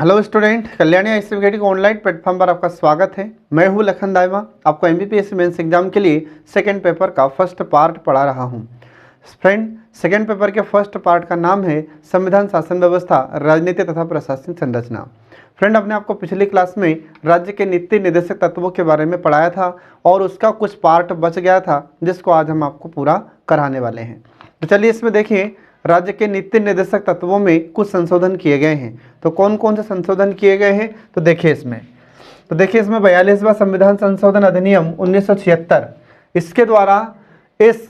Hello student, Kalyani आई सी online platform पर आपका स्वागत है। मैं हूं लखन दाइमा, आपको एमबीपीएससी मेंस एग्जाम के लिए सेकंड पेपर का फर्स्ट पार्ट पढ़ा रहा हूं। फ्रेंड, सेकंड पेपर के फर्स्ट पार्ट का नाम है संविधान, शासन व्यवस्था, राजनीति तथा प्रशासनिक संरचना। फ्रेंड, अपने आपको पिछली क्लास में राज्य के नीति निर्देशक तत्वों के बारे में पढ़ाया था और उसका कुछ पार्ट बच गया था जिसको आज हम आपको पूरा कराने वाले हैं। तो चलिए इसमें देखिए, राज्य के नीति निर्देशक तत्वों में कुछ संशोधन किए गए हैं। तो कौन कौन से संशोधन किए गए हैं तो देखिए इसमें 42वां संविधान संशोधन अधिनियम 1976, इसके द्वारा इस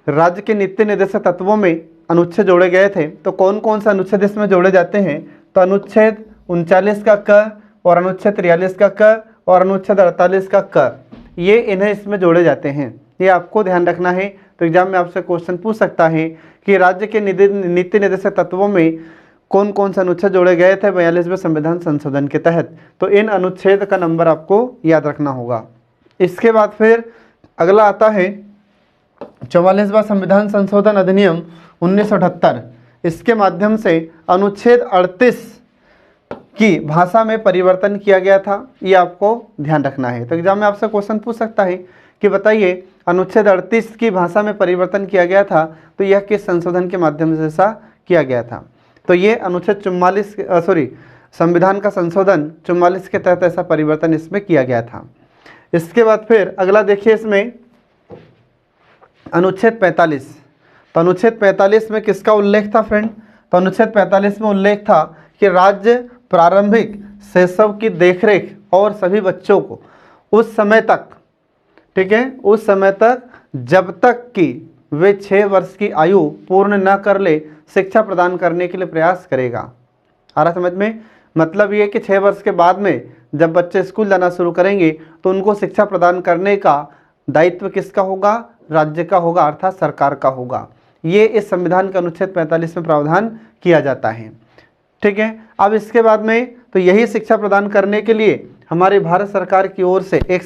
राज्य के नीति निर्देशक तत्वों में अनुच्छेद जोड़े गए थे। तो कौन कौन से अनुच्छेद इसमें जोड़े जाते हैं तो अनुच्छेद 39 का क और अनुच्छेद 43 का क और अनुच्छेद 48 का क, ये इन्हें इसमें जोड़े जाते हैं। ये आपको ध्यान रखना है। तो एग्जाम में आपसे क्वेश्चन पूछ सकता है कि राज्य के नीति निर्देशक तत्वों में कौन कौन से अनुच्छेद जोड़े गए थे 42वें संविधान संशोधन के तहत। तो इन अनुच्छेद का नंबर आपको याद रखना होगा। इसके बाद फिर अगला आता है 44वां संविधान संशोधन अधिनियम 1978। इसके माध्यम से अनुच्छेद 38 की भाषा में परिवर्तन किया गया था, ये आपको ध्यान रखना है। तो एग्जाम में आपसे क्वेश्चन पूछ सकता है कि बताइए अनुच्छेद 38 की भाषा में परिवर्तन किया गया था तो यह किस संशोधन के माध्यम से ऐसा किया गया था। तो ये अनुच्छेद 44 संविधान का संशोधन 44 के तहत ऐसा परिवर्तन इसमें किया गया था। इसके बाद फिर अगला देखिए, इसमें अनुच्छेद 45। तो अनुच्छेद 45 में किसका उल्लेख था फ्रेंड तो अनुच्छेद 45 में उल्लेख था कि राज्य प्रारंभिक शैशव की देखरेख और सभी बच्चों को उस समय तक, ठीक है, उस समय तक जब तक कि वे 6 वर्ष की आयु पूर्ण न कर ले शिक्षा प्रदान करने के लिए प्रयास करेगा। आ रहा समझ में? मतलब ये कि 6 वर्ष के बाद में जब बच्चे स्कूल जाना शुरू करेंगे तो उनको शिक्षा प्रदान करने का दायित्व किसका होगा? राज्य का होगा, अर्थात सरकार का होगा। ये इस संविधान के अनुच्छेद 45 में प्रावधान किया जाता है। ठीक है, अब इसके बाद में तो यही शिक्षा प्रदान करने के लिए हमारे भारत सरकार की ओर से एक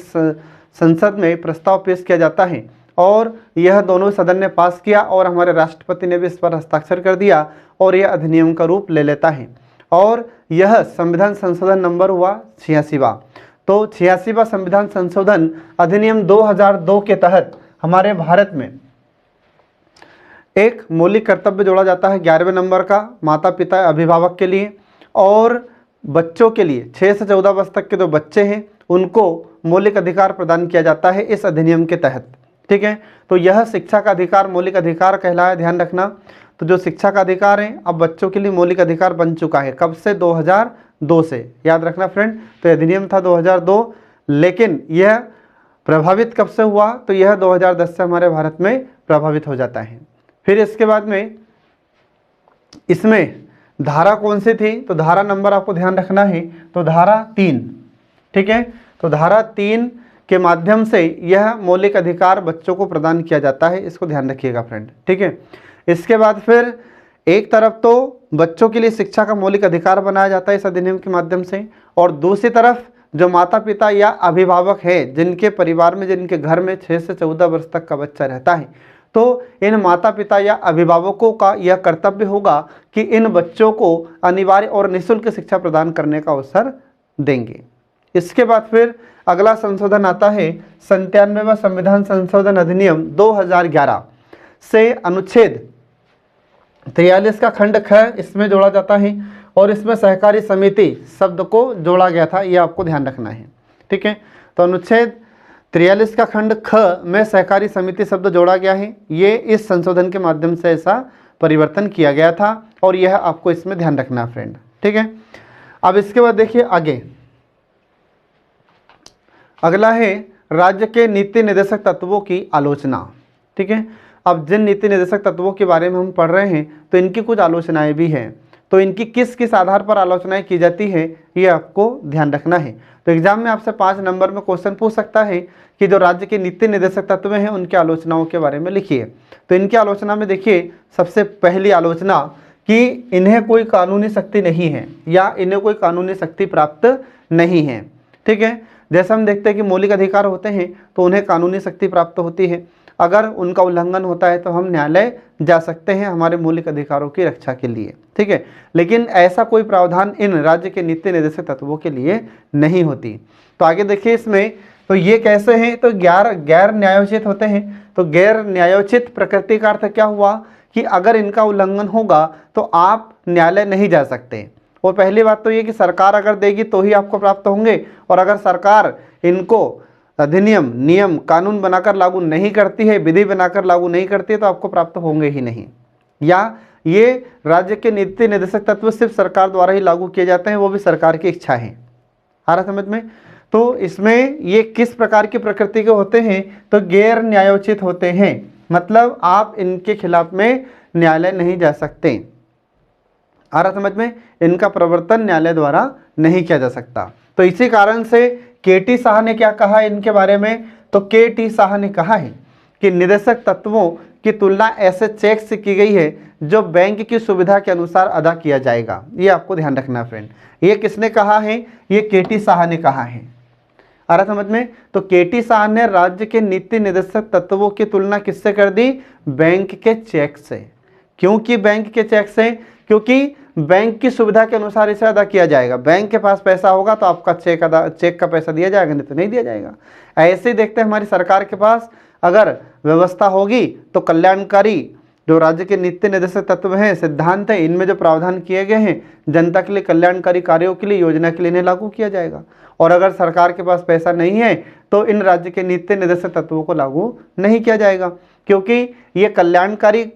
संसद में प्रस्ताव पेश किया जाता है और यह दोनों सदन ने पास किया और हमारे राष्ट्रपति ने भी इस पर हस्ताक्षर कर दिया और यह अधिनियम का रूप ले लेता है। और यह संविधान संशोधन नंबर हुआ 86वां। तो 86वां संविधान संशोधन अधिनियम 2002 के तहत हमारे भारत में एक मौलिक कर्तव्य जोड़ा जाता है 11वें नंबर का, माता पिता अभिभावक के लिए और बच्चों के लिए 6 से 14 वर्ष तक के जो बच्चे हैं उनको मौलिक अधिकार प्रदान किया जाता है इस अधिनियम के तहत। ठीक है, तो यह शिक्षा का अधिकार मौलिक अधिकार कहलाया, ध्यान रखना। तो जो शिक्षा का अधिकार है अब बच्चों के लिए मौलिक अधिकार बन चुका है। कब से? 2002 से, याद रखना फ्रेंड। तो अधिनियम था 2002, लेकिन यह प्रभावित कब से हुआ तो यह 2010 से हमारे भारत में प्रभावित हो जाता है। फिर इसके बाद में इसमें धारा कौन सी थी तो धारा नंबर आपको ध्यान रखना है, तो धारा 3। ठीक है, तो धारा 3 के माध्यम से यह मौलिक अधिकार बच्चों को प्रदान किया जाता है, इसको ध्यान रखिएगा फ्रेंड। ठीक है, इसके बाद फिर एक तरफ तो बच्चों के लिए शिक्षा का मौलिक अधिकार बनाया जाता है इस अधिनियम के माध्यम से, और दूसरी तरफ जो माता पिता या अभिभावक है जिनके परिवार में, जिनके घर में 6 से 14 वर्ष तक का बच्चा रहता है, तो इन माता पिता या अभिभावकों का यह कर्तव्य होगा कि इन बच्चों को अनिवार्य और निःशुल्क शिक्षा प्रदान करने का अवसर देंगे। इसके बाद फिर अगला संशोधन आता है 97वां संविधान संशोधन अधिनियम 2011 से अनुच्छेद 43 का खंड ख इसमें जोड़ा जाता है और इसमें सहकारी समिति शब्द को जोड़ा गया था, ये आपको ध्यान रखना है। ठीक है, तो अनुच्छेद 43 का खंड ख में सहकारी समिति शब्द जोड़ा गया है। ये इस संशोधन के माध्यम से ऐसा परिवर्तन किया गया था और यह आपको इसमें ध्यान रखना फ्रेंड। ठीक है, अब इसके बाद देखिए आगे अगला है राज्य के नीति निर्देशक तत्वों की आलोचना। ठीक है, अब जिन नीति निर्देशक तत्वों के बारे में हम पढ़ रहे हैं तो इनकी कुछ आलोचनाएं भी हैं, तो इनकी किस किस आधार पर आलोचनाएं की जाती है ये आपको ध्यान रखना है। तो एग्जाम में आपसे 5 नंबर में क्वेश्चन पूछ सकता है कि जो राज्य के नीति निर्देशक तत्व हैं उनकी आलोचनाओं के बारे में लिखिए। तो इनकी आलोचना में देखिए, सबसे पहली आलोचना कि इन्हें कोई कानूनी शक्ति नहीं है या इन्हें कोई कानूनी शक्ति प्राप्त नहीं है। ठीक है, जैसे हम देखते हैं कि मौलिक अधिकार होते हैं तो उन्हें कानूनी शक्ति प्राप्त होती है, अगर उनका उल्लंघन होता है तो हम न्यायालय जा सकते हैं हमारे मौलिक अधिकारों की रक्षा के लिए, ठीक है। लेकिन ऐसा कोई प्रावधान इन राज्य के नीति निर्देशक तत्वों के लिए नहीं होती। तो आगे देखिए इसमें, तो ये कैसे हैं, तो गैर न्यायोचित होते हैं। तो गैर न्यायोचित प्रकृति का अर्थ क्या हुआ कि अगर इनका उल्लंघन होगा तो आप न्यायालय नहीं जा सकते। और पहली बात तो ये कि सरकार अगर देगी तो ही आपको प्राप्त होंगे, और अगर सरकार इनको अधिनियम, नियम, कानून बनाकर लागू नहीं करती है, विधि बनाकर लागू नहीं करती है, तो आपको प्राप्त होंगे ही नहीं। या ये राज्य के नीति निर्देशक तत्व सिर्फ सरकार द्वारा ही लागू किए जाते हैं, वो भी सरकार की इच्छा है। आ रहा समझ में? तो इसमें ये किस प्रकार की प्रकृति के होते हैं, तो गैर न्यायोचित होते हैं, मतलब आप इनके खिलाफ में न्यायालय नहीं जा सकते। आ रहा समझ में? इनका प्रवर्तन न्यायालय द्वारा नहीं किया जा सकता। तो इसी कारण से के.टी. शाह ने क्या कहा इनके बारे में, तो के.टी. शाह ने कहा है कि निर्देशक तत्वों की तुलना ऐसे चेक से की गई है जो बैंक की सुविधा के अनुसार अदा किया जाएगा। ये आपको ध्यान रखना फ्रेंड। ये किसने कहा है? ये के.टी. शाह ने कहा है। आ रहा समझ में? तो के.टी. शाह ने राज्य के नीति निर्देशक तत्वों की तुलना किससे कर दी? बैंक के चेक से। क्यों कि बैंक के चेक से? क्योंकि बैंक की सुविधा के अनुसार इसे अदा किया जाएगा। बैंक के पास पैसा होगा तो आपका चेक का पैसा दिया जाएगा, नहीं तो नहीं दिया जाएगा। ऐसे ही देखते हैं हमारी सरकार के पास अगर व्यवस्था होगी तो कल्याणकारी जो राज्य के नीति निर्देशक तत्व हैं, सिद्धांत हैं, इनमें जो प्रावधान किए गए हैं जनता के लिए कल्याणकारी कार्यों के लिए, योजना के लिए इन्हें लागू किया जाएगा। और अगर सरकार के पास पैसा नहीं है तो इन राज्य के नीति निर्देशक तत्वों को लागू नहीं किया जाएगा, क्योंकि ये कल्याणकारी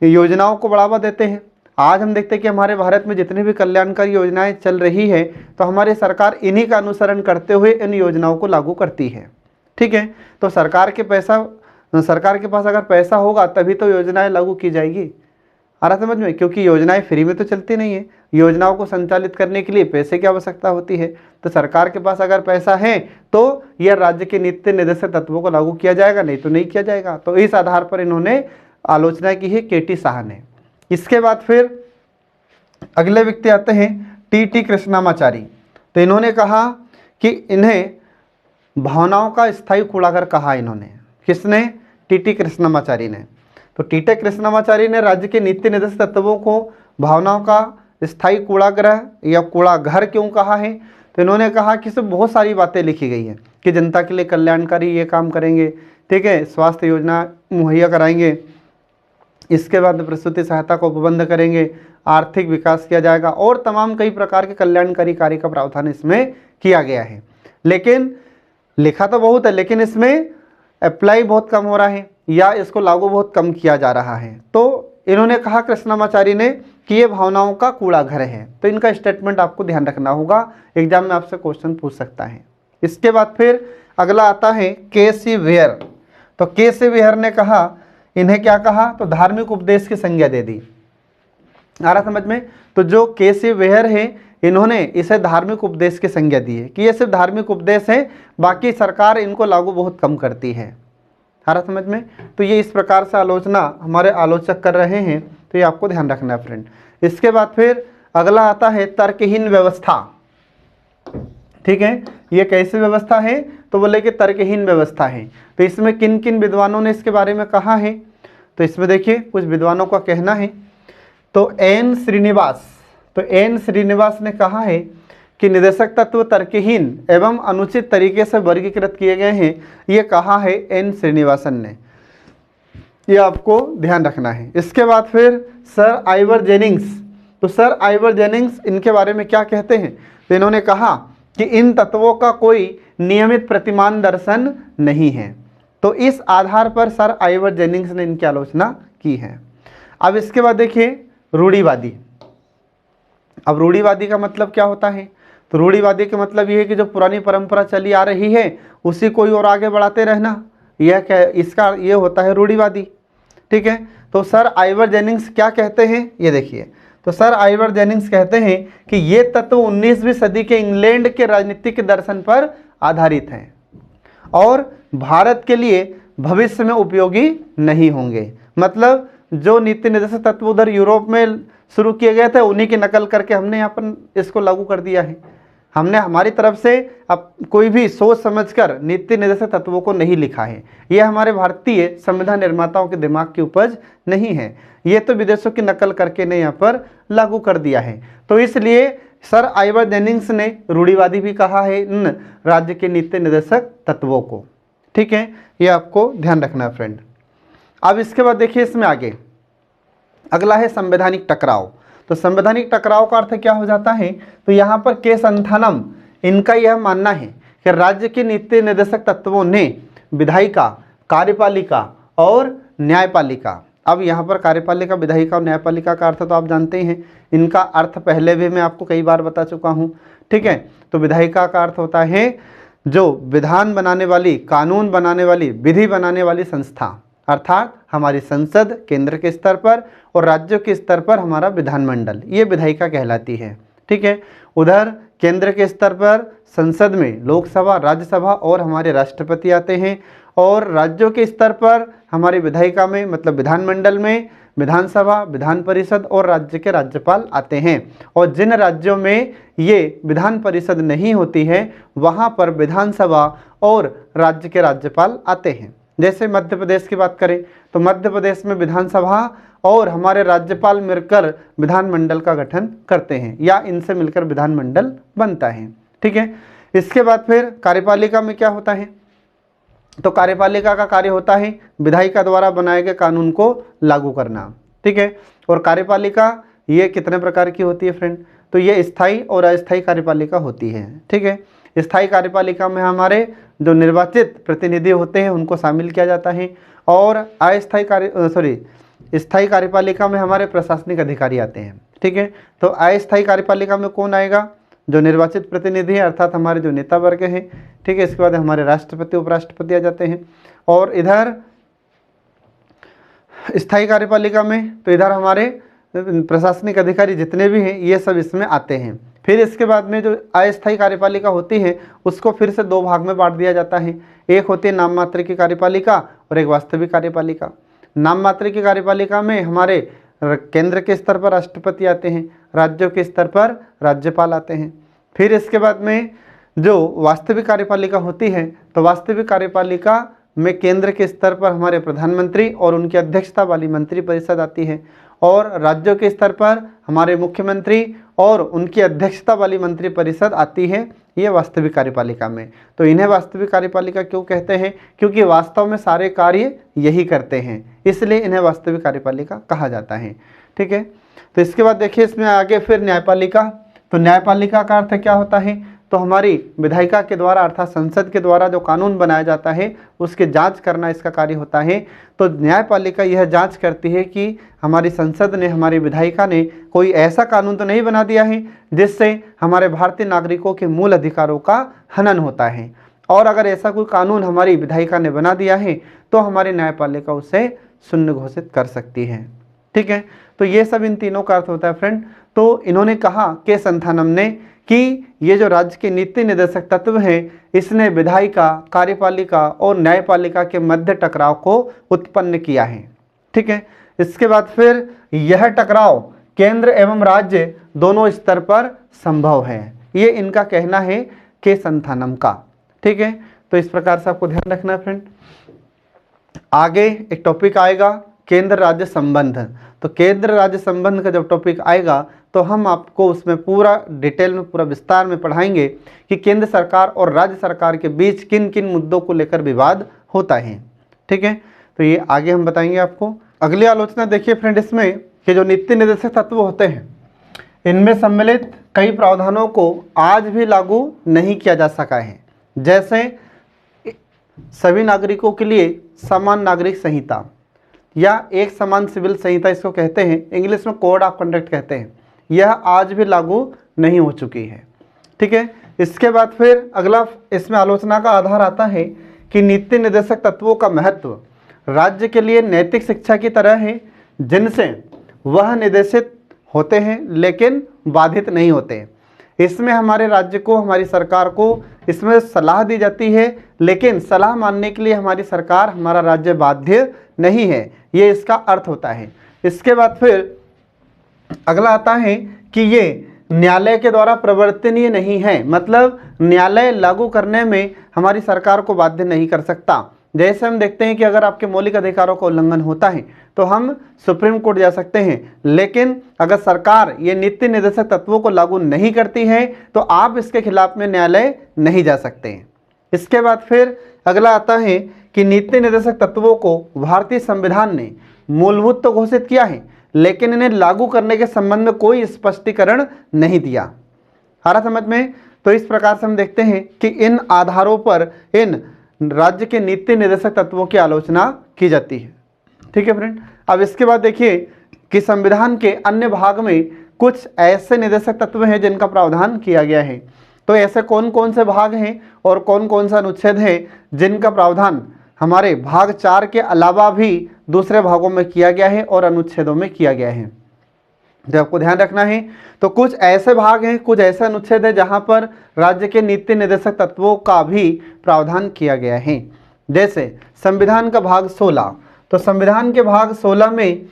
योजनाओं को बढ़ावा देते हैं। आज हम देखते हैं कि हमारे भारत में जितनी भी कल्याणकारी योजनाएं चल रही है तो हमारी सरकार इन्हीं का अनुसरण करते हुए इन योजनाओं को लागू करती है, ठीक है। तो सरकार के पास अगर पैसा होगा तभी तो योजनाएं लागू की जाएगी। आ रहा समझ में? क्योंकि योजनाएं फ्री में तो चलती नहीं है, योजनाओं को संचालित करने के लिए पैसे की आवश्यकता होती है। तो सरकार के पास अगर पैसा है तो यह राज्य के नीति निर्देशक तत्वों को लागू किया जाएगा, नहीं तो नहीं किया जाएगा। तो इस आधार पर इन्होंने आलोचना की है के.टी. शाह ने। इसके बाद फिर अगले व्यक्ति आते हैं टी.टी. कृष्णामाचारी। तो इन्होंने कहा कि इन्हें भावनाओं का स्थायी कूड़ागर कहा। इन्होंने, किसने? टी.टी. कृष्णामाचारी ने। तो टी.टी. कृष्णामाचारी ने राज्य के नीति निर्देशक तत्वों को भावनाओं का स्थायी कूड़ागृह या कूड़ाघर क्यों कहा है? तो इन्होंने कहा कि इसमें बहुत सारी बातें लिखी गई हैं कि जनता के लिए कल्याणकारी ये काम करेंगे, ठीक है, स्वास्थ्य योजना मुहैया कराएंगे, इसके बाद प्रसूति सहायता को उपबंध करेंगे, आर्थिक विकास किया जाएगा, और तमाम कई प्रकार के कल्याणकारी कार्य का प्रावधान इसमें किया गया है। लेकिन लिखा तो बहुत है, लेकिन इसमें अप्लाई बहुत कम हो रहा है या इसको लागू बहुत कम किया जा रहा है। तो इन्होंने कहा कृष्णामाचारी ने कि ये भावनाओं का कूड़ा घर है। तो इनका स्टेटमेंट आपको ध्यान रखना होगा, एग्जाम में आपसे क्वेश्चन पूछ सकता है। इसके बाद फिर अगला आता है के.सी. वेयर। तो के.सी. वेयर ने कहा, इन्हें क्या कहा? तो धार्मिक उपदेश की संज्ञा दे दी। आ रहा समझ में? तो जो के.सी. वेयर है इन्होंने इसे धार्मिक उपदेश की संज्ञा दी है कि ये सिर्फ धार्मिक उपदेश है, बाकी सरकार इनको लागू बहुत कम करती है। आ रहा समझ में? तो ये इस प्रकार से आलोचना हमारे आलोचक कर रहे हैं, तो ये आपको ध्यान रखना है फ्रेंड। इसके बाद फिर अगला आता है तर्कहीन व्यवस्था। ठीक है, ये कैसी व्यवस्था है? तो बोले कि तर्कहीन व्यवस्था है। तो इसमें किन किन विद्वानों ने इसके बारे में कहा है? तो इसमें देखिए कुछ विद्वानों का कहना है। तो एन श्रीनिवास ने कहा है कि निर्देशक तत्व तर्कहीन एवं अनुचित तरीके से वर्गीकृत किए गए हैं। ये कहा है एन श्रीनिवासन ने, ये आपको ध्यान रखना है। इसके बाद फिर सर आइवर जेनिंग्स। तो सर आइवर जेनिंग्स इनके बारे में क्या कहते हैं? तो इन्होंने कहा कि इन तत्वों का कोई नियमित प्रतिमान दर्शन नहीं है। तो इस आधार पर सर आइवर जेनिंग्स ने इनकी आलोचना की है। अब इसके बाद देखिए रूढ़िवादी। अब रूढ़िवादी का मतलब क्या होता है? तो रूढ़िवादी का मतलब ये है कि जो पुरानी परंपरा चली आ रही है उसी को ही और आगे बढ़ाते रहना, इसका ये होता है रूढ़िवादी। ठीक है, तो सर आइवर जेनिंग्स क्या कहते हैं ये देखिए। तो सर आइवर जेनिंग्स कहते हैं कि ये तत्व 19वीं सदी के इंग्लैंड के राजनीतिक दर्शन पर आधारित हैं और भारत के लिए भविष्य में उपयोगी नहीं होंगे। मतलब जो नीति निर्देशक तत्व उधर यूरोप में शुरू किए गए थे उन्हीं की नकल करके हमने यहाँ पर इसको लागू कर दिया है। हमने हमारी तरफ से अब कोई भी सोच समझकर नीति निर्देशक तत्वों को नहीं लिखा है। यह हमारे भारतीय संविधान निर्माताओं के दिमाग की उपज नहीं है, ये तो विदेशों की नकल करके ने यहाँ पर लागू कर दिया है। तो इसलिए सर आइवर जेनिंग्स ने रूढ़िवादी भी कहा है इन राज्य के नीति निर्देशक तत्वों को। ठीक है, ये आपको ध्यान रखना है फ्रेंड। अब इसके बाद देखिए इसमें आगे अगला है संवैधानिक टकराव। तो संवैधानिक टकराव का अर्थ क्या हो जाता है, तो यहाँ पर केस अंथानम इनका यह मानना है कि राज्य के नीति निर्देशक तत्वों ने विधायिका, कार्यपालिका और न्यायपालिका, अब यहाँ पर कार्यपालिका, विधायिका और न्यायपालिका का अर्थ तो आप जानते ही हैं, इनका अर्थ पहले भी मैं आपको कई बार बता चुका हूँ। ठीक है, तो विधायिका का अर्थ होता है जो विधान बनाने वाली, कानून बनाने वाली, विधि बनाने वाली संस्था, अर्थात हमारी संसद केंद्र के स्तर पर और राज्यों के स्तर पर हमारा विधानमंडल, ये विधायिका कहलाती है। ठीक है, उधर केंद्र के स्तर पर संसद में लोकसभा, राज्यसभा और हमारे राष्ट्रपति आते हैं, और राज्यों के स्तर पर हमारी विधायिका में मतलब विधानमंडल में विधानसभा, विधान परिषद और राज्य के राज्यपाल आते हैं। और जिन राज्यों में ये विधान परिषद नहीं होती है वहाँ पर विधानसभा और राज्य के राज्यपाल आते हैं। जैसे मध्य प्रदेश की बात करें तो मध्य प्रदेश में विधानसभा और हमारे राज्यपाल मिलकर विधानमंडल का गठन करते हैं, या इनसे मिलकर विधानमंडल बनता है। ठीक है, इसके बाद फिर कार्यपालिका में क्या होता है, तो कार्यपालिका का कार्य होता है विधायिका द्वारा बनाए गए कानून को लागू करना। ठीक है, और कार्यपालिका ये कितने प्रकार की होती है फ्रेंड, तो ये स्थायी और अस्थायी कार्यपालिका होती है। ठीक है, स्थायी कार्यपालिका में हमारे जो निर्वाचित प्रतिनिधि होते हैं उनको शामिल किया जाता है, और स्थायी कार्यपालिका में हमारे प्रशासनिक अधिकारी आते हैं। ठीक है, तो अस्थायी कार्यपालिका में कौन आएगा, जो निर्वाचित प्रतिनिधि हैं अर्थात हमारे जो नेता वर्ग हैं। ठीक है, इसके बाद हमारे राष्ट्रपति, उपराष्ट्रपति आ जाते हैं। और इधर स्थायी कार्यपालिका में तो इधर हमारे प्रशासनिक अधिकारी जितने भी हैं ये सब इसमें आते हैं। फिर इसके बाद में जो अस्थायी कार्यपालिका होती है उसको फिर से दो भाग में बांट दिया जाता है, एक होती है नाम मात्र की कार्यपालिका और एक वास्तविक कार्यपालिका। नाम मात्र की कार्यपालिका में हमारे केंद्र के स्तर पर राष्ट्रपति आते हैं, राज्यों के स्तर पर राज्यपाल आते हैं। फिर इसके बाद में जो वास्तविक कार्यपालिका होती है तो वास्तविक कार्यपालिका में केंद्र के स्तर पर हमारे प्रधानमंत्री और उनकी अध्यक्षता वाली मंत्रिपरिषद आती है, और राज्यों के स्तर पर हमारे मुख्यमंत्री और उनकी अध्यक्षता वाली मंत्रिपरिषद आती है, ये वास्तविक कार्यपालिका में। तो इन्हें वास्तविक कार्यपालिका क्यों कहते हैं, क्योंकि वास्तव में सारे कार्य यही करते हैं, इसलिए इन्हें वास्तविक कार्यपालिका कहा जाता है। ठीक है, तो इसके बाद देखिए इसमें आगे फिर न्यायपालिका। तो न्यायपालिका का अर्थ क्या होता है, तो हमारी विधायिका के द्वारा अर्थात संसद के द्वारा जो कानून बनाया जाता है उसके जांच करना इसका कार्य होता है। तो न्यायपालिका यह जांच करती है कि हमारी संसद ने, हमारी विधायिका ने कोई ऐसा कानून तो नहीं बना दिया है जिससे हमारे भारतीय नागरिकों के मूल अधिकारों का हनन होता है, और अगर ऐसा कोई कानून हमारी विधायिका ने बना दिया है तो हमारी न्यायपालिका उसे शून्य घोषित कर सकती है। ठीक है, तो ये सब इन तीनों का अर्थ होता है फ्रेंड। तो इन्होंने कहा के संथानम ने कि ये जो राज्य के नीति निर्देशक तत्व हैं इसने विधायिका, कार्यपालिका और न्यायपालिका के मध्य टकराव को उत्पन्न किया है। ठीक है, इसके बाद फिर यह टकराव केंद्र एवं राज्य दोनों स्तर पर संभव है, ये इनका कहना है के संथानम का। ठीक है, तो इस प्रकार से आपको ध्यान रखना है फ्रेंड। आगे एक टॉपिक आएगा केंद्र राज्य संबंध। तो केंद्र राज्य संबंध का जब टॉपिक आएगा तो हम आपको उसमें पूरा डिटेल में, पूरा विस्तार में पढ़ाएंगे कि केंद्र सरकार और राज्य सरकार के बीच किन किन मुद्दों को लेकर विवाद होता है। ठीक है, तो ये आगे हम बताएंगे आपको। अगली आलोचना देखिए फ्रेंड इसमें कि जो नीति निर्देशक तत्व होते हैं इनमें सम्मिलित कई प्रावधानों को आज भी लागू नहीं किया जा सका है, जैसे सभी नागरिकों के लिए समान नागरिक संहिता या एक समान सिविल संहिता इसको कहते हैं, इंग्लिश में कोड ऑफ कंडक्ट कहते हैं, यह आज भी लागू नहीं हो चुकी है। ठीक है, इसके बाद फिर अगला इसमें आलोचना का आधार आता है कि नीति निर्देशक तत्वों का महत्व राज्य के लिए नैतिक शिक्षा की तरह है, जिनसे वह निर्देशित होते हैं लेकिन बाधित नहीं होते। इसमें हमारे राज्य को, हमारी सरकार को इसमें सलाह दी जाती है, लेकिन सलाह मानने के लिए हमारी सरकार, हमारा राज्य बाध्य नहीं है, ये इसका अर्थ होता है। इसके बाद फिर अगला आता है कि ये न्यायालय के द्वारा प्रवर्तनीय नहीं है, मतलब न्यायालय लागू करने में हमारी सरकार को बाध्य नहीं कर सकता। जैसे हम देखते हैं कि अगर आपके मौलिक अधिकारों का उल्लंघन होता है तो हम सुप्रीम कोर्ट जा सकते हैं, लेकिन अगर सरकार ये नीति निर्देशक तत्वों को लागू नहीं करती है तो आप इसके खिलाफ में न्यायालय नहीं जा सकते हैं। इसके बाद फिर अगला आता है कि नीति निर्देशक तत्वों को भारतीय संविधान ने मूलभूत तो घोषित किया है, लेकिन इन्हें लागू करने के संबंध में कोई स्पष्टीकरण नहीं दिया। आ रहा समझ में? तो इस प्रकार से हम देखते हैं कि इन आधारों पर इन राज्य के नीति निर्देशक तत्वों की आलोचना की जाती है। ठीक है फ्रेंड। अब इसके बाद देखिए कि संविधान के अन्य भाग में कुछ ऐसे निर्देशक तत्व हैं जिनका प्रावधान किया गया है। तो ऐसे कौन कौन से भाग हैं और कौन कौन सा अनुच्छेद है जिनका प्रावधान हमारे भाग 4 के अलावा भी दूसरे भागों में किया गया है और अनुच्छेदों में किया गया है, जो आपको ध्यान रखना है। तो कुछ ऐसे भाग हैं, कुछ ऐसे अनुच्छेद है जहां पर राज्य के नीति निर्देशक तत्वों का भी प्रावधान किया गया है। जैसे संविधान का भाग 16, तो संविधान के भाग 16 में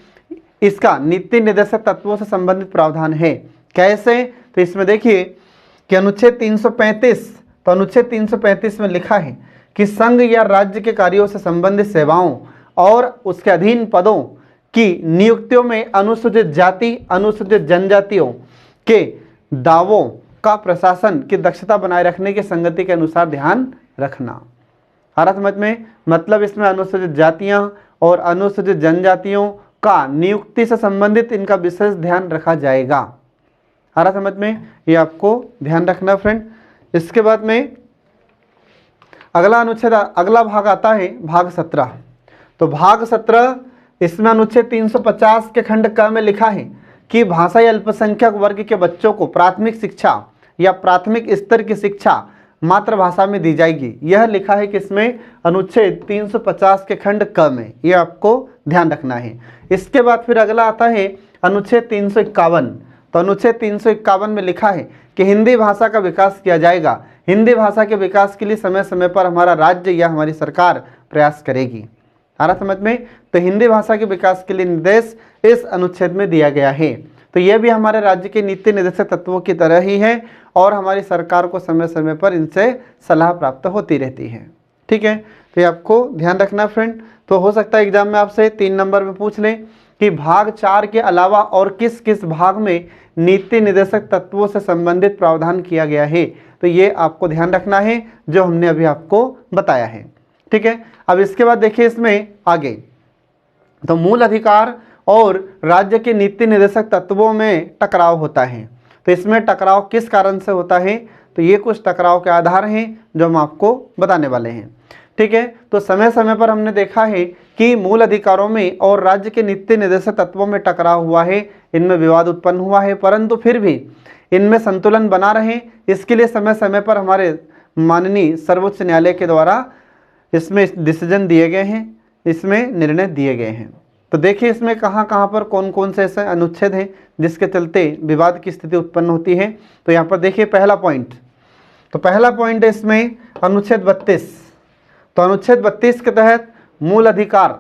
इसका नीति निर्देशक तत्वों से संबंधित प्रावधान है। कैसे? तो इसमें देखिए कि अनुच्छेद 335, तो अनुच्छेद 335 में लिखा है कि संघ या राज्य के कार्यों से संबंधित सेवाओं और उसके अधीन पदों की नियुक्तियों में अनुसूचित जाति, अनुसूचित जनजातियों के दावों का प्रशासन की दक्षता बनाए रखने की संगति के अनुसार ध्यान रखना। आ रहा समझ में? मतलब इसमें अनुसूचित जातियां और अनुसूचित जनजातियों का नियुक्ति से संबंधित इनका विशेष ध्यान रखा जाएगा। आ रहा समझ में? ये आपको ध्यान रखना फ्रेंड। इसके बाद में अगला अनुच्छेद, अगला भाग आता है भाग 17। तो भाग 17 इसमें अनुच्छेद 350 के खंड क में लिखा है कि भाषाई अल्पसंख्यक वर्ग के बच्चों को प्राथमिक शिक्षा या प्राथमिक स्तर की शिक्षा मातृभाषा में दी जाएगी। यह लिखा है कि इसमें अनुच्छेद 350 के खंड क में, यह आपको ध्यान रखना है। इसके बाद फिर अगला आता है अनुच्छेद 351। तो अनुच्छेद 351 में लिखा है कि हिंदी भाषा का विकास किया जाएगा। हिंदी भाषा के विकास के लिए समय समय पर हमारा राज्य या हमारी सरकार प्रयास करेगी। आ रहा समझ में? तो हिंदी भाषा के विकास के लिए निर्देश इस अनुच्छेद में दिया गया है। तो यह भी हमारे राज्य के नीति निर्देशक तत्वों की तरह ही है और हमारी सरकार को समय समय पर इनसे सलाह प्राप्त होती रहती है। ठीक है, तो ये आपको ध्यान रखना फ्रेंड। तो हो सकता है एग्जाम में आपसे 3 नंबर में पूछ लें कि भाग 4 के अलावा और किस किस भाग में नीति निर्देशक तत्वों से संबंधित प्रावधान किया गया है। तो ये आपको ध्यान रखना है जो हमने अभी आपको बताया है। ठीक है, अब इसके बाद देखिए इसमें आगे, तो मूल अधिकार और राज्य के नीति निर्देशक तत्वों में टकराव होता है। तो इसमें टकराव किस कारण से होता है? तो ये कुछ टकराव के आधार हैं जो हम आपको बताने वाले हैं। ठीक है, तो समय समय पर हमने देखा है कि मूल अधिकारों में और राज्य के नीति निर्देशक तत्वों में टकराव हुआ है, इनमें विवाद उत्पन्न हुआ है, परंतु फिर भी इनमें संतुलन बना रहे इसके लिए समय समय पर हमारे माननीय सर्वोच्च न्यायालय के द्वारा इसमें डिसीजन दिए गए हैं, इसमें निर्णय दिए गए हैं। तो देखिए इसमें कहाँ कहाँ पर कौन कौन से ऐसे अनुच्छेद हैं जिसके चलते विवाद की स्थिति उत्पन्न होती है। तो यहाँ पर देखिए पहला पॉइंट, तो पहला पॉइंट है इसमें अनुच्छेद 32। तो अनुच्छेद 32 के तहत मूल अधिकार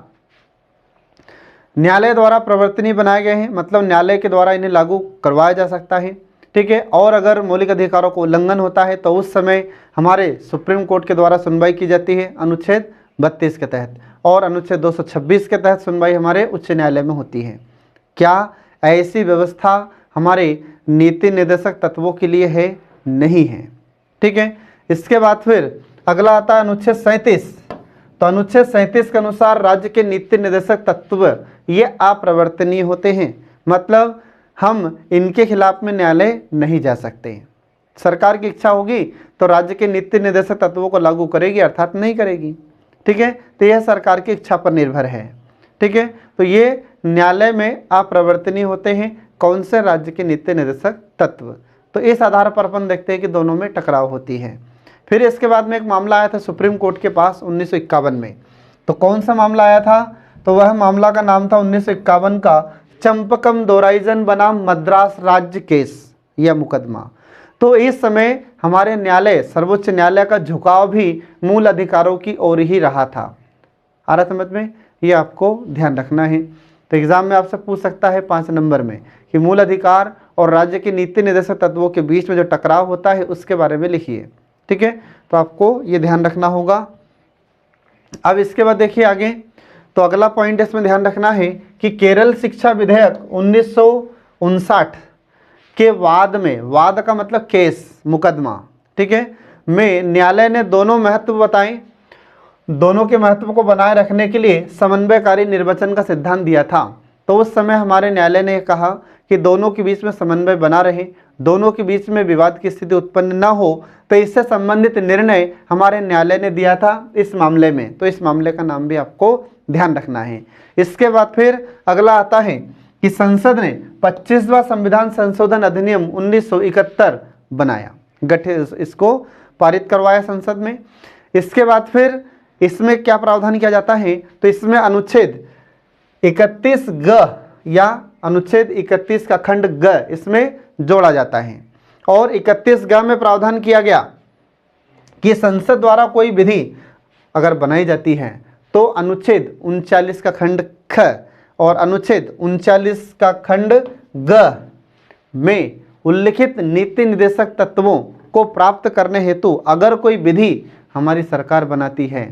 न्यायालय द्वारा प्रवर्तनीय बनाए गए हैं, मतलब न्यायालय के द्वारा इन्हें लागू करवाया जा सकता है। ठीक है, और अगर मौलिक अधिकारों को उल्लंघन होता है तो उस समय हमारे सुप्रीम कोर्ट के द्वारा सुनवाई की जाती है अनुच्छेद 32 के तहत, और अनुच्छेद 226 के तहत सुनवाई हमारे उच्च न्यायालय में होती है। क्या ऐसी व्यवस्था हमारे नीति निर्देशक तत्वों के लिए है? नहीं है। ठीक है, इसके बाद फिर अगला आता है अनुच्छेद 37। तो अनुच्छेद 37 के अनुसार राज्य के नीति निर्देशक तत्व ये अप्रवर्तनीय होते हैं, मतलब हम इनके खिलाफ में न्यायालय नहीं जा सकते। सरकार की इच्छा होगी तो राज्य के नीति निर्देशक तत्वों को लागू करेगी, अर्थात नहीं करेगी। ठीक है, तो यह सरकार की इच्छा पर निर्भर है। ठीक है, तो ये न्यायालय में अप्रवर्तनीय होते हैं कौन से? राज्य के नीति निर्देशक तत्व। तो इस आधार पर अपन देखते हैं कि दोनों में टकराव होती है। फिर इसके बाद में एक मामला आया था सुप्रीम कोर्ट के पास 1951 में। तो कौन सा मामला आया था? तो वह मामला का नाम था 1951 का चंपकम दोराइजन बनाम मद्रास राज्य केस, यह मुकदमा। तो इस समय हमारे न्यायालय, सर्वोच्च न्यायालय का झुकाव भी मूल अधिकारों की ओर ही रहा था। आ रहा समझ में? ये आपको ध्यान रखना है। तो एग्जाम में आपसे पूछ सकता है 5 नंबर में कि मूल अधिकार और राज्य के नीति निर्देशक तत्वों के बीच में जो टकराव होता है उसके बारे में लिखिए। ठीक है, तो आपको ये ध्यान रखना होगा। अब इसके बाद देखिए आगे, तो अगला पॉइंट इसमें ध्यान रखना है कि केरल शिक्षा विधेयक 1959 के वाद में, वाद का मतलब केस, मुकदमा, ठीक है, में न्यायालय ने दोनों महत्व बताए, दोनों के महत्व को बनाए रखने के लिए समन्वयकारी निर्वाचन का सिद्धांत दिया था। तो उस समय हमारे न्यायालय ने कहा कि दोनों के बीच में समन्वय बना रहे, दोनों के बीच में विवाद की स्थिति उत्पन्न न हो, तो इससे संबंधित निर्णय हमारे न्यायालय ने दिया था इस मामले में। तो इस मामले का नाम भी आपको ध्यान रखना है। इसके बाद फिर अगला आता है कि संसद ने 25वां संविधान संशोधन अधिनियम 1971 बनाया, गठित, इसको पारित करवाया संसद में। इसके बाद फिर इसमें क्या प्रावधान किया जाता है, तो इसमें अनुच्छेद 31 ग या अनुच्छेद 31 का खंड ग इसमें जोड़ा जाता है। और 31 ग में प्रावधान किया गया कि संसद द्वारा कोई विधि अगर बनाई जाती है तो अनुच्छेद 39 का खंड ख और अनुच्छेद 39 का खंड ग में उल्लिखित नीति निर्देशक तत्वों को प्राप्त करने हेतु अगर कोई विधि हमारी सरकार बनाती है,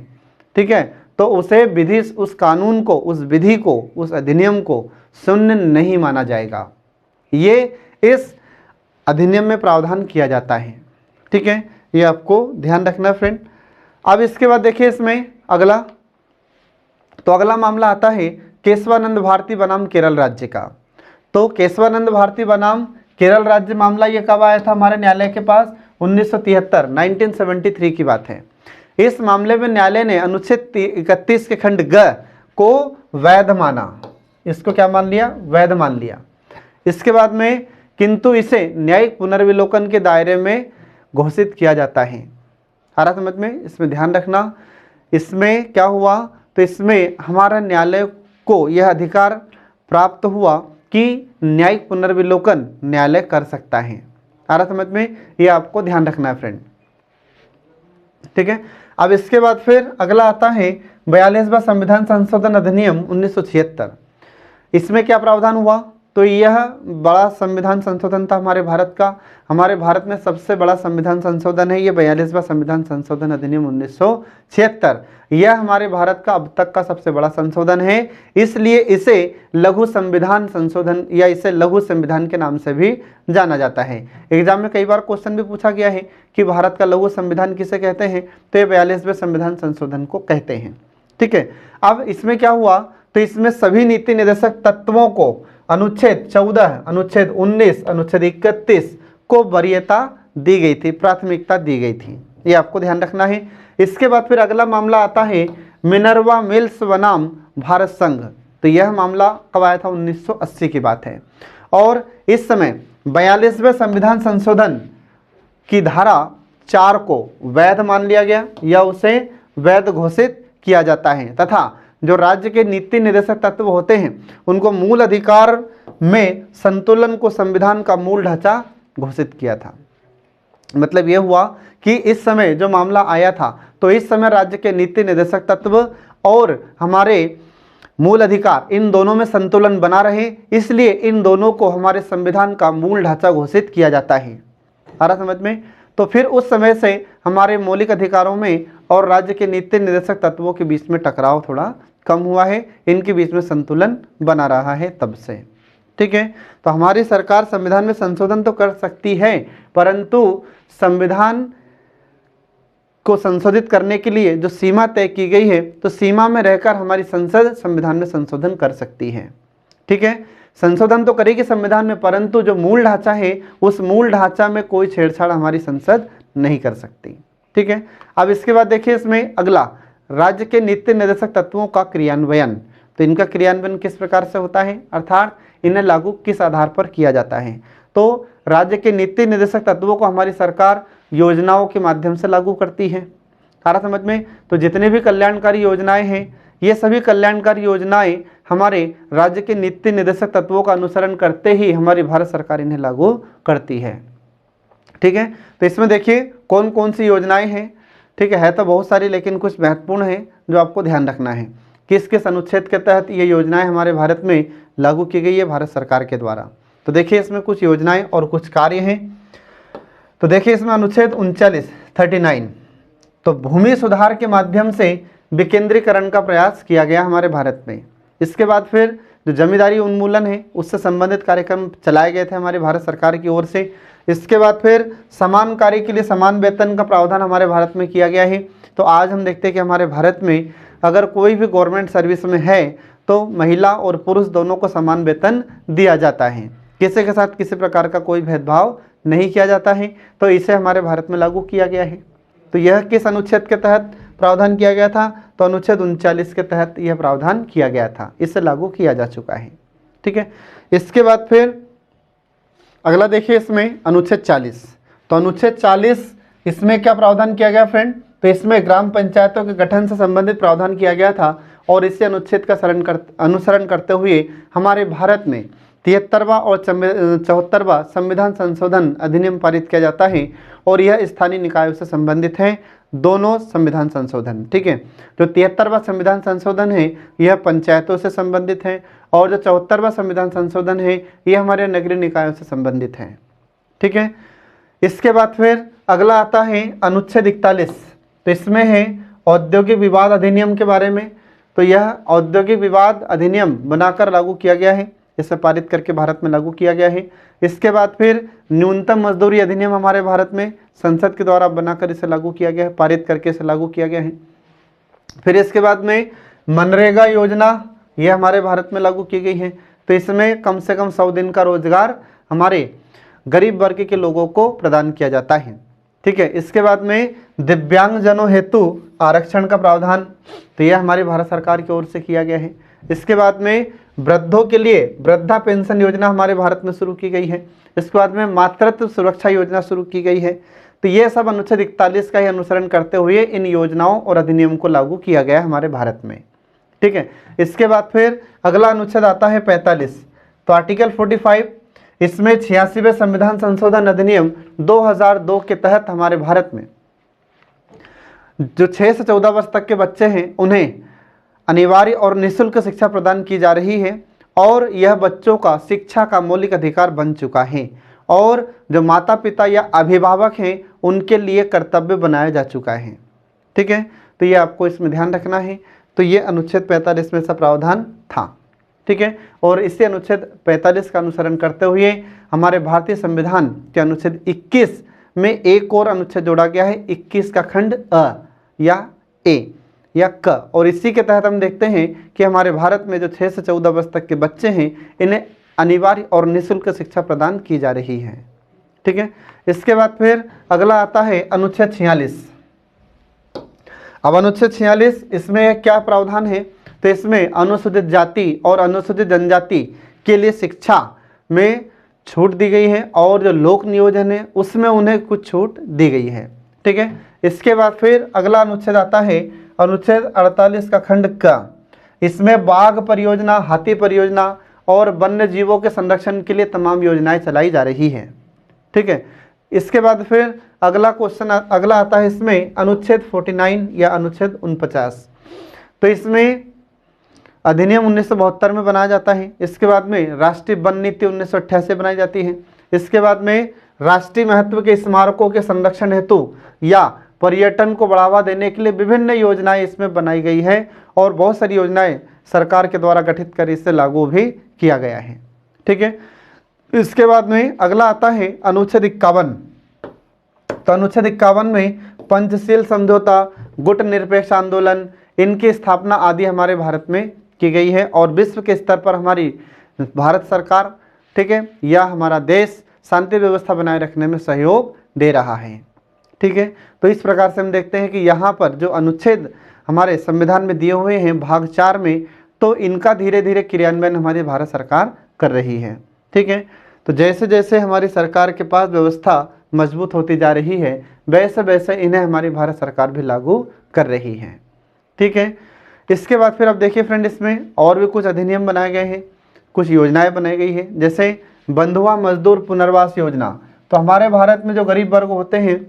ठीक है, तो उसे विधि, उस कानून को, उस विधि को, उस अधिनियम को शून्य नहीं माना जाएगा। ये इस अधिनियम में प्रावधान किया जाता है। ठीक है, ये आपको ध्यान रखना फ्रेंड। अब इसके बाद देखिए इसमें अगला, तो अगला मामला आता है केशवानंद भारती बनाम केरल राज्य का। तो केशवानंद भारती बनाम केरल राज्य मामला ये कब आया था हमारे न्यायालय के पास? 1973 की बात है। इस मामले में न्यायालय ने अनुच्छेद 31 के खंड ग को वैध माना। इसको क्या मान लिया? वैध मान लिया। इसके बाद में किंतु इसे न्यायिक पुनर्विलोकन के दायरे में घोषित किया जाता है। आ रहा समझ में? इसमें ध्यान रखना। इसमें क्या हुआ, तो इसमें हमारा न्यायालय को यह अधिकार प्राप्त हुआ कि न्यायिक पुनर्विलोकन न्यायालय कर सकता है। आ रहा समझ में? ये आपको ध्यान रखना है फ्रेंड। ठीक है, अब इसके बाद फिर अगला आता है 42वां संविधान संशोधन अधिनियम 1976। इसमें क्या प्रावधान हुआ? तो यह बड़ा संविधान संशोधन था हमारे भारत का। हमारे भारत में सबसे बड़ा संविधान संशोधन है ये 42वां संविधान संशोधन अधिनियम 1976। यह हमारे भारत का अब तक का सबसे बड़ा संशोधन है, इसलिए इसे लघु संविधान संशोधन या इसे लघु संविधान के नाम से भी जाना जाता है। एग्जाम में कई बार क्वेश्चन भी पूछा गया है कि भारत का लघु संविधान किसे कहते हैं, तो ये 42वें संविधान संशोधन को कहते हैं। ठीक है, अब इसमें क्या हुआ, तो इसमें सभी नीति निर्देशक तत्वों को अनुच्छेद 14, अनुच्छेद 19, अनुच्छेद 31 को वरीयता दी गई थी, प्राथमिकता दी गई थी। ये आपको ध्यान रखना है। इसके बाद फिर अगला मामला आता है मिनर्वा मिल्स बनाम भारत संघ। तो यह मामला कब आया था? 1980 की बात है। और इस समय 42वें संविधान संशोधन की धारा 4 को वैध मान लिया गया या उसे वैध घोषित किया जाता है, तथा जो राज्य के नीति निर्देशक तत्व होते हैं उनको मूल अधिकार में संतुलन को संविधान का मूल ढांचा घोषित किया था। मतलब यह हुआ कि इस समय जो मामला आया था, तो इस समय राज्य के नीति निर्देशक तत्व और हमारे मूल अधिकार, इन दोनों में संतुलन बना रहे, इसलिए इन दोनों को हमारे संविधान का मूल ढांचा घोषित किया जाता है। आ रहा समझ में? तो फिर उस समय से हमारे मौलिक अधिकारों में और राज्य के नीति निर्देशक तत्वों के बीच में टकराव थोड़ा कम हुआ है, इनके बीच में संतुलन बना रहा है तब से। ठीक है, तो हमारी सरकार संविधान में संशोधन तो कर सकती है, परंतु संविधान को संशोधित करने के लिए जो सीमा तय की गई है, तो सीमा में रहकर हमारी संसद संविधान में संशोधन कर सकती है। ठीक है, संशोधन तो करेगी संविधान में, परंतु जो मूल ढांचा है उस मूल ढांचा में कोई छेड़छाड़ हमारी संसद नहीं कर सकती। ठीक है, अब इसके बाद देखिए इसमें अगला राज्य के नीति निर्देशक तत्वों का क्रियान्वयन। तो इनका क्रियान्वयन किस प्रकार से होता है, अर्थात इन्हें लागू किस आधार पर किया जाता है? तो राज्य के नीति निर्देशक तत्वों को हमारी सरकार योजनाओं के माध्यम से लागू करती है। सारा समझ में? तो जितने भी कल्याणकारी योजनाएं हैं, ये सभी कल्याणकारी योजनाएं हमारे राज्य के नीति निर्देशक तत्वों का अनुसरण करते ही हमारी भारत सरकार इन्हें लागू करती है। ठीक है, तो इसमें देखिए कौन कौन सी योजनाएं हैं। ठीक है तो बहुत सारी, लेकिन कुछ महत्वपूर्ण है जो आपको ध्यान रखना है। किस किस अनुच्छेद के तहत ये योजनाएं हमारे भारत में लागू की गई है भारत सरकार के द्वारा? तो देखिए इसमें कुछ योजनाएं और कुछ कार्य हैं। तो देखिए इसमें अनुच्छेद 39 तो भूमि सुधार के माध्यम से विकेंद्रीकरण का प्रयास किया गया हमारे भारत में। इसके बाद फिर जो जमींदारी उन्मूलन है उससे संबंधित कार्यक्रम चलाए गए थे हमारी भारत सरकार की ओर से। इसके बाद फिर समान कार्य के लिए समान वेतन का प्रावधान हमारे भारत में किया गया है। तो आज हम देखते हैं कि हमारे भारत में अगर कोई भी गवर्नमेंट सर्विस में है तो महिला और पुरुष दोनों को समान वेतन दिया जाता है, किसी के साथ किसी प्रकार का कोई भेदभाव नहीं किया जाता है। तो इसे हमारे भारत में लागू किया गया है। तो यह किस अनुच्छेद के तहत प्रावधान किया गया था? तो अनुच्छेद 39 के तहत यह प्रावधान किया गया था, इसे लागू किया जा चुका है। ठीक है, इसके बाद फिर अगला देखिए इसमें अनुच्छेद 40। तो अनुच्छेद 40 इसमें क्या प्रावधान किया गया फ्रेंड? तो इसमें ग्राम पंचायतों के गठन से संबंधित प्रावधान किया गया था और इसी अनुच्छेद का अनुसरण करते हुए हमारे भारत में 73वां और 74वां संविधान संशोधन अधिनियम पारित किया जाता है और यह स्थानीय निकायों से संबंधित है, दोनों संविधान संशोधन। ठीक है, जो 73वां संविधान संशोधन है यह पंचायतों से संबंधित है और जो 74वां संविधान संशोधन है यह हमारे नगरीय निकायों से संबंधित है। ठीक है, इसके बाद फिर अगला आता है अनुच्छेद 41। तो इसमें है औद्योगिक विवाद अधिनियम के बारे में। तो यह औद्योगिक विवाद अधिनियम बनाकर लागू किया गया है, इसे पारित करके भारत में लागू किया गया है। इसके बाद फिर न्यूनतम मजदूरी अधिनियम हमारे भारत में संसद के द्वारा बनाकर इसे लागू किया गया है, पारित करके इसे लागू किया गया है। फिर इसके बाद में मनरेगा योजना यह हमारे भारत में लागू की गई है। तो इसमें कम से कम 100 दिन का रोजगार हमारे गरीब वर्ग के लोगों को प्रदान किया जाता है। ठीक है, इसके बाद में दिव्यांगजनों हेतु आरक्षण का प्रावधान, तो यह हमारी भारत सरकार की ओर से किया गया है। इसके बाद में वृद्धों के लिए वृद्धा पेंशन योजना हमारे भारत में शुरू की गई है। इसके बाद में मातृत्व सुरक्षा योजना शुरू की गई है। तो ये सब अनुच्छेद 41 का ही अनुसरण करते हुए इन योजनाओं और अधिनियम को लागू किया गया है हमारे भारत में। ठीक है, इसके बाद फिर अगला अनुच्छेद आता है 45। तो आर्टिकल 45 इसमें 86वें संविधान संशोधन अधिनियम 2002 के तहत हमारे भारत में जो 6 से 14 वर्ष तक के बच्चे हैं उन्हें अनिवार्य और निःशुल्क शिक्षा प्रदान की जा रही है और यह बच्चों का शिक्षा का मौलिक अधिकार बन चुका है और जो माता पिता या अभिभावक हैं उनके लिए कर्तव्य बनाया जा चुका है। ठीक है, तो ये आपको इसमें ध्यान रखना है। तो ये अनुच्छेद 45 में से प्रावधान था। ठीक है, और इसी अनुच्छेद 45 का अनुसरण करते हुए हमारे भारतीय संविधान के अनुच्छेद 21 में एक और अनुच्छेद जोड़ा गया है, 21 का खंड अ या ए या क, और इसी के तहत हम देखते हैं कि हमारे भारत में जो 6 से 14 वर्ष तक के बच्चे हैं इन्हें अनिवार्य और निःशुल्क शिक्षा प्रदान की जा रही है। ठीक है, इसके बाद फिर अगला आता है अनुच्छेद 46। अब अनुच्छेद 46 इसमें क्या प्रावधान है? तो इसमें अनुसूचित जाति और अनुसूचित जनजाति के लिए शिक्षा में छूट दी गई है और जो लोक नियोजन है उसमें उन्हें कुछ छूट दी गई है। ठीक है, इसके बाद फिर अगला अनुच्छेद आता है अनुच्छेद 48 का खंड क। इसमें बाघ परियोजना, हाथी परियोजना और वन्य जीवों के संरक्षण के लिए तमाम योजनाएं चलाई जा रही हैं। ठीक है, इसके बाद फिर अगला क्वेश्चन अगला आता है इसमें अनुच्छेद 49 या अनुच्छेद 49। तो इसमें अधिनियम 1972 में बनाया जाता है। इसके बाद में राष्ट्रीय वन नीति 1988 बनाई जाती है। इसके बाद में राष्ट्रीय महत्व के स्मारकों के संरक्षण हेतु या पर्यटन को बढ़ावा देने के लिए विभिन्न योजनाएं इसमें बनाई गई है और बहुत सारी योजनाएं सरकार के द्वारा गठित कर इसे लागू भी किया गया है। ठीक है, इसके बाद में अगला आता है अनुच्छेद 51। तो अनुच्छेद 51 में पंचशील समझौता, गुट निरपेक्ष आंदोलन, इनकी स्थापना आदि हमारे भारत में की गई है और विश्व के स्तर पर हमारी भारत सरकार, ठीक है, या हमारा देश शांति व्यवस्था बनाए रखने में सहयोग दे रहा है। ठीक है, तो इस प्रकार से हम देखते हैं कि यहाँ पर जो अनुच्छेद हमारे संविधान में दिए हुए हैं भाग 4 में, तो इनका धीरे धीरे क्रियान्वयन हमारी भारत सरकार कर रही है। ठीक है, तो जैसे जैसे हमारी सरकार के पास व्यवस्था मजबूत होती जा रही है वैसे वैसे इन्हें हमारी भारत सरकार भी लागू कर रही है। ठीक है, इसके बाद फिर अब देखिए फ्रेंड, इसमें और भी कुछ अधिनियम बनाए गए हैं, कुछ योजनाएं बनाई गई है, जैसे बंधुआ मजदूर पुनर्वास योजना। तो हमारे भारत में जो गरीब वर्ग होते हैं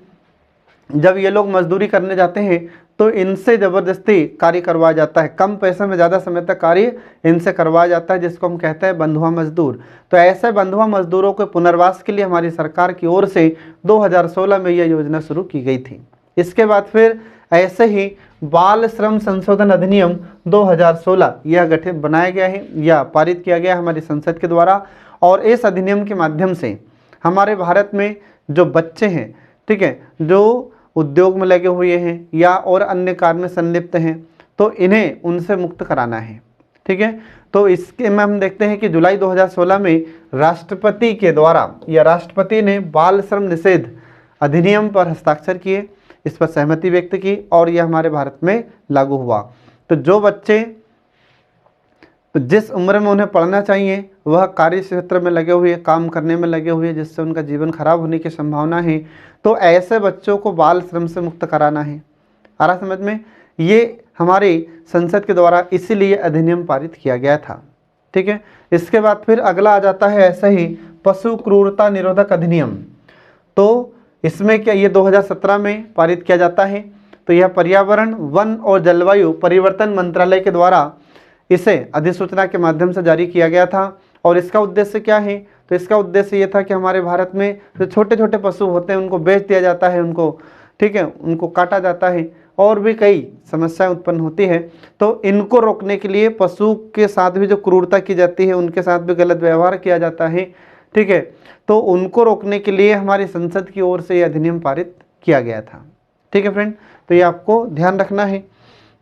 जब ये लोग मजदूरी करने जाते हैं तो इनसे ज़बरदस्ती कार्य करवाया जाता है, कम पैसे में ज़्यादा समय तक कार्य इनसे करवाया जाता है, जिसको हम कहते हैं बंधुआ मजदूर। तो ऐसे बंधुआ मजदूरों के पुनर्वास के लिए हमारी सरकार की ओर से 2016 में यह योजना शुरू की गई थी। इसके बाद फिर ऐसे ही बाल श्रम संशोधन अधिनियम 2016 यह गठित बनाया गया है या पारित किया गया हमारी संसद के द्वारा। और इस अधिनियम के माध्यम से हमारे भारत में जो बच्चे हैं, ठीक है, जो उद्योग में लगे हुए हैं या और अन्य कार्य में संलिप्त हैं, तो इन्हें उनसे मुक्त कराना है, ठीक है। तो इसके में हम देखते हैं कि जुलाई 2016 में राष्ट्रपति के द्वारा या राष्ट्रपति ने बाल श्रम निषेध अधिनियम पर हस्ताक्षर किए, इस पर सहमति व्यक्त की और यह हमारे भारत में लागू हुआ। तो जो बच्चे जिस उम्र में उन्हें पढ़ना चाहिए वह कार्य क्षेत्र में लगे हुए, काम करने में लगे हुए, जिससे उनका जीवन खराब होने की संभावना है, तो ऐसे बच्चों को बाल श्रम से मुक्त कराना है। आ रहा समझ में? ये हमारी संसद के द्वारा इसीलिए अधिनियम पारित किया गया था, ठीक है। इसके बाद फिर अगला आ जाता है ऐसे ही पशु क्रूरता निरोधक अधिनियम। तो इसमें क्या, ये 2017 में पारित किया जाता है। तो यह पर्यावरण, वन और जलवायु परिवर्तन मंत्रालय के द्वारा इसे अधिसूचना के माध्यम से जारी किया गया था। और इसका उद्देश्य क्या है? तो इसका उद्देश्य ये था कि हमारे भारत में जो छोटे छोटे पशु होते हैं उनको बेच दिया जाता है, उनको, ठीक है, उनको काटा जाता है और भी कई समस्याएं उत्पन्न होती है। तो इनको रोकने के लिए पशु के साथ भी जो क्रूरता की जाती है, उनके साथ भी गलत व्यवहार किया जाता है, ठीक है, तो उनको रोकने के लिए हमारी संसद की ओर से यह अधिनियम पारित किया गया था, ठीक है फ्रेंड। तो ये आपको ध्यान रखना है,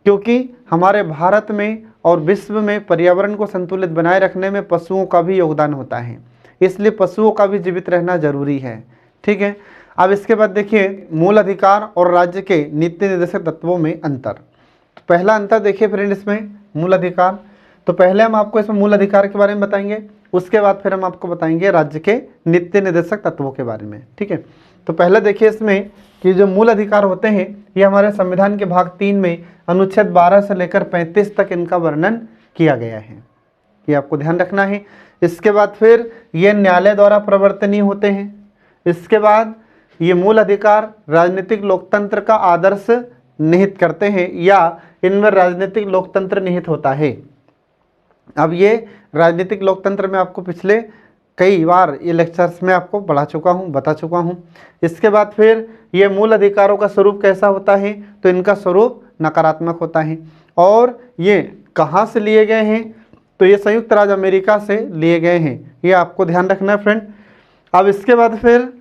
क्योंकि हमारे भारत में और विश्व में पर्यावरण को संतुलित बनाए रखने में पशुओं का भी योगदान होता है, इसलिए पशुओं का भी जीवित रहना जरूरी है, ठीक है। अब इसके बाद देखिए मूल अधिकार और राज्य के नीति निर्देशक तत्वों में अंतर। तो पहला अंतर देखिए फ्रेंड इसमें मूल अधिकार। तो पहले हम आपको इसमें मूल अधिकार के बारे में बताएंगे, उसके बाद फिर हम आपको बताएंगे राज्य के नीति निर्देशक तत्वों के बारे में, ठीक है। तो पहले देखिए इसमें कि जो मूल अधिकार होते हैं ये हमारे संविधान के भाग 3 में अनुच्छेद 12 से लेकर 35 तक इनका वर्णन किया गया है, ये आपको ध्यान रखना है। इसके बाद फिर ये न्यायालय द्वारा प्रवर्तनीय होते हैं। इसके बाद ये मूल अधिकार राजनीतिक लोकतंत्र का आदर्श निहित करते हैं या इनमें राजनीतिक लोकतंत्र निहित होता है। अब ये राजनीतिक लोकतंत्र में आपको पिछले कई बार ये लेक्चर्स में आपको बता चुका हूँ। इसके बाद फिर ये मूल अधिकारों का स्वरूप कैसा होता है? तो इनका स्वरूप नकारात्मक होता है। और ये कहाँ से लिए गए हैं? तो ये संयुक्त राज्य अमेरिका से लिए गए हैं, ये आपको ध्यान रखना है फ्रेंड। अब इसके बाद फिर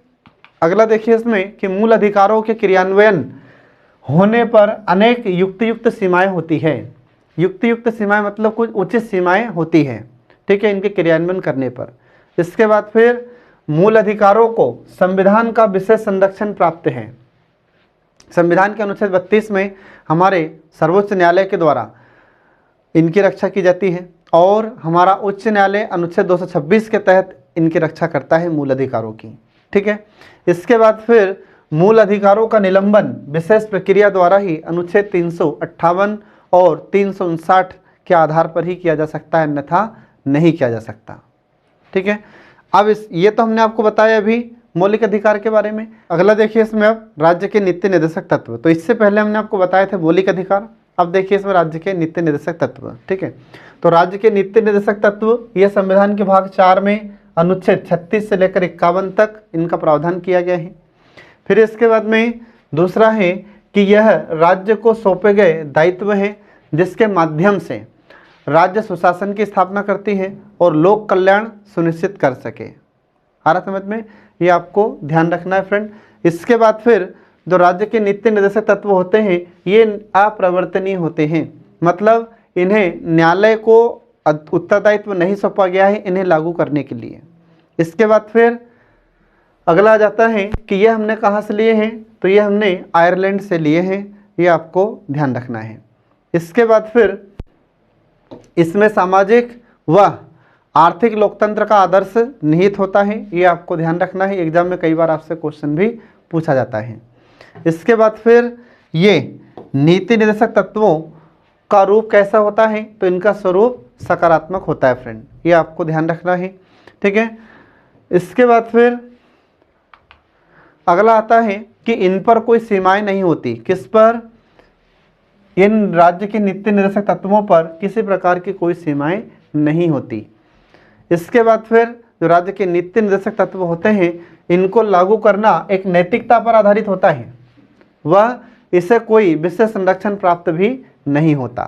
अगला देखिए इसमें कि मूल अधिकारों के क्रियान्वयन होने पर अनेक युक्त सीमाएं होती है। युक्त सीमाएं मतलब कुछ उचित सीमाएं होती हैं, ठीक है, इनके क्रियान्वयन करने पर। इसके बाद फिर मूल अधिकारों को संविधान का विशेष संरक्षण प्राप्त है। संविधान के अनुच्छेद 32 में हमारे सर्वोच्च न्यायालय के द्वारा इनकी रक्षा की जाती है और हमारा उच्च न्यायालय अनुच्छेद 226 के तहत इनकी रक्षा करता है मूल अधिकारों की, ठीक है। इसके बाद फिर मूल अधिकारों का निलंबन विशेष प्रक्रिया द्वारा ही अनुच्छेद 358 और 359 के आधार पर ही किया जा सकता है, अन्यथा नहीं किया जा सकता, ठीक है। अब ये तो हमने आपको बताया अभी मौलिक अधिकार के बारे में। अगला देखिए इसमें अब राज्य के नीति निर्देशक तत्व। तो इससे पहले हमने आपको बताए थे मौलिक अधिकार, अब देखिए इसमें राज्य के नीति निर्देशक तत्व, ठीक है। तो राज्य के नीति निर्देशक तत्व ये संविधान के भाग 4 में अनुच्छेद 36 से लेकर 51 तक इनका प्रावधान किया गया है। फिर इसके बाद में दूसरा है कि यह राज्य को सौंपे गए दायित्व हैं जिसके माध्यम से राज्य सुशासन की स्थापना करती है और लोक कल्याण सुनिश्चित कर सके। आ रहा समझ में? ये आपको ध्यान रखना है फ्रेंड। इसके बाद फिर जो राज्य के नीति निर्देशक तत्व होते हैं ये अप्रवर्तनीय होते हैं, मतलब इन्हें न्यायालय को उत्तरदायित्व नहीं सौंपा गया है इन्हें लागू करने के लिए। इसके बाद फिर अगला आ जाता है कि यह हमने कहाँ से लिए हैं? तो ये हमने आयरलैंड से लिए हैं, ये आपको ध्यान रखना है। इसके बाद फिर इसमें सामाजिक व आर्थिक लोकतंत्र का आदर्श निहित होता है, ये आपको ध्यान रखना है, एग्जाम में कई बार आपसे क्वेश्चन भी पूछा जाता है। इसके बाद फिर ये नीति निर्देशक तत्वों का रूप कैसा होता है? तो इनका स्वरूप सकारात्मक होता है फ्रेंड, ये आपको ध्यान रखना है, ठीक है। इसके बाद फिर अगला आता है कि इन पर कोई सीमाएं नहीं होती। किस पर? इन राज्य के नीति निर्देशक तत्वों पर किसी प्रकार की कोई सीमाएं नहीं होती। इसके बाद फिर जो राज्य के नीति निर्देशक तत्व होते हैं, इनको लागू करना एक नैतिकता पर आधारित होता है, वह इसे कोई विशेष संरक्षण प्राप्त भी नहीं होता।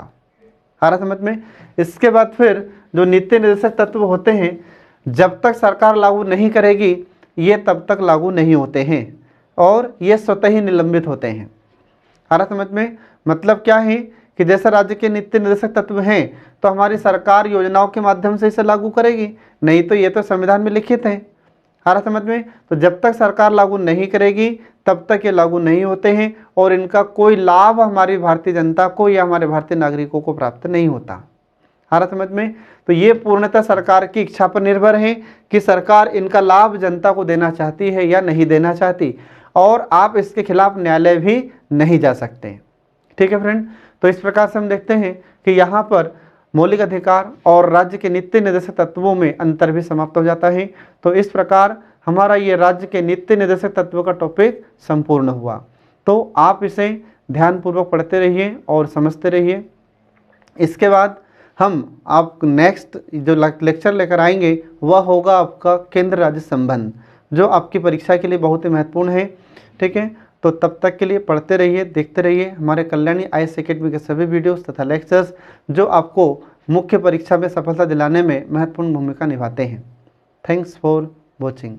आ रहा समझ में। इसके बाद फिर जो नीति निर्देशक तत्व होते हैं, जब तक सरकार लागू नहीं करेगी ये तब तक लागू नहीं होते हैं और ये स्वतः ही निलंबित होते हैं। आ रहा समझ में। मतलब क्या है कि जैसे राज्य के नीति निर्देशक तत्व हैं तो हमारी सरकार योजनाओं के माध्यम से इसे लागू करेगी, नहीं तो ये तो संविधान में लिखित है। आ रहा समझ में। तो जब तक सरकार लागू नहीं करेगी तब तक ये लागू नहीं होते हैं और इनका कोई लाभ हमारी भारतीय जनता को या हमारे भारतीय नागरिकों को प्राप्त नहीं होता। आ रहा समझ में। तो ये पूर्णतः सरकार की इच्छा पर निर्भर है कि सरकार इनका लाभ जनता को देना चाहती है या नहीं देना चाहती, और आप इसके खिलाफ न्यायालय भी नहीं जा सकते। ठीक है फ्रेंड। तो इस प्रकार से हम देखते हैं कि यहाँ पर मौलिक अधिकार और राज्य के नीति निर्देशक तत्वों में अंतर भी समाप्त हो जाता है। तो इस प्रकार हमारा ये राज्य के नीति निर्देशक तत्वों का टॉपिक संपूर्ण हुआ। तो आप इसे ध्यानपूर्वक पढ़ते रहिए और समझते रहिए। इसके बाद हम आप नेक्स्ट जो लेक्चर लेकर आएंगे वह होगा आपका केंद्र राज्य संबंध, जो आपकी परीक्षा के लिए बहुत ही महत्वपूर्ण है। ठीक है। तो तब तक के लिए पढ़ते रहिए, देखते रहिए हमारे कल्याणी IAS एकेडमी के सभी वीडियोस तथा लेक्चर्स, जो आपको मुख्य परीक्षा में सफलता दिलाने में महत्वपूर्ण भूमिका निभाते हैं। Thanks for watching.